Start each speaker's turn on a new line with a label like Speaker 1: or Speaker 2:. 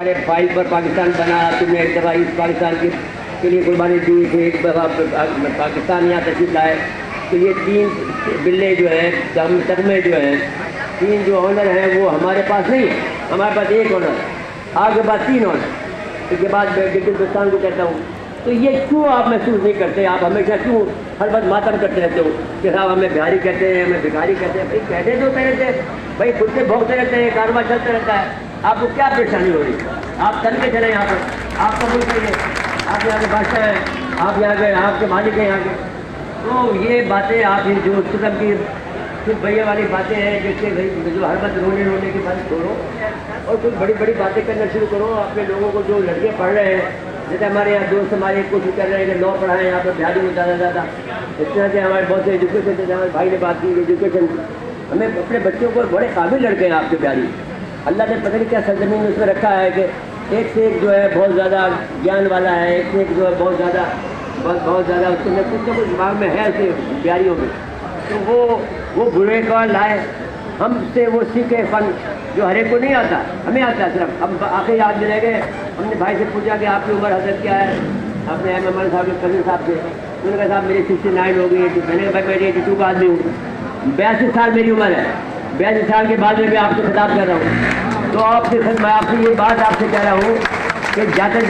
Speaker 1: हमारे फाइल पर पाकिस्तान बना, तुमने एक दफ़ा इस पाकिस्तान के लिए कुर्बानी दी थी, एक दफ़ा पाकिस्तान यहाँ तशरीफ लाए। तो ये 3 बिल्ले जो हैं, तगमे जो हैं, 3 जो ऑनर हैं वो हमारे पास नहीं, हमारे पास 1 ऑनर, आपके पास 3 ऑनर। इसके बाद मैं हिंदुस्तान को कहता हूँ, तो ये क्यों आप महसूस नहीं करते? आप हमेशा क्यों हर वक्त मातम करते रहते हो कि साहब हमें बिहारी कहते हैं, हमें भिखारी कहते हैं? भाई कहते तो रहते हैं, भाई खुद से भोगते रहते हैं, कारोबार चलता रहता है, आपको क्या परेशानी हो रही है? आप चल के चले यहाँ पर, आपका मुल्क है, आप यहाँ के बादशाह हैं, आप यहाँ के, आपके मालिक हैं यहाँ के। तो ये बातें आप ही जो किस्म की कुछ भैया वाली बातें हैं, जिससे जो हर वक्त रोने की बात छोड़ो और कुछ बड़ी बड़ी बातें करना शुरू करो। अपने लोगों को, जो लड़के पढ़ रहे हैं, जैसे हमारे यहाँ दोस्त हमारे कोशिश कर रहे हैं कि लॉ पढ़ाएं यहाँ पर बिहारी में ज़्यादा। इस तरह से हमारे बहुत से एजुकेशन, जैसे हमारे भाई ने बात की एजुकेशन, हमें अपने बच्चों को, बड़े काबिल लड़के हैं आपके बिहारी, अल्लाह ने पता नहीं क्या सरजमीन उसमें रखा है कि एक से एक जो है बहुत ज़्यादा ज्ञान वाला है, एक से एक जो है बहुत ज़्यादा उसमें कुछ ना कुछ दिमाग में है ऐसे बिहारियों में। तो वो बुरे का लाए, हमसे वो सीखे फन जो हर एक को नहीं आता, हमें आता है सिर्फ। हम आखिर याद में रह गए, हमने भाई से पूछा कि आपकी उम्र हजरत क्या है? अपने अमन साहब के कजिन साहब से, उन्होंने कहा साहब मेरी 69 हो गई है। तो मैंने कहा भाई मैं 82 का आदमी हूँ, 82 साल मेरी उम्र है, 82 साल के बाद में मैं आपसे खिताब कर रहा हूँ। तो मैं आपसे ये बात आपसे कह रहा हूँ कि जाते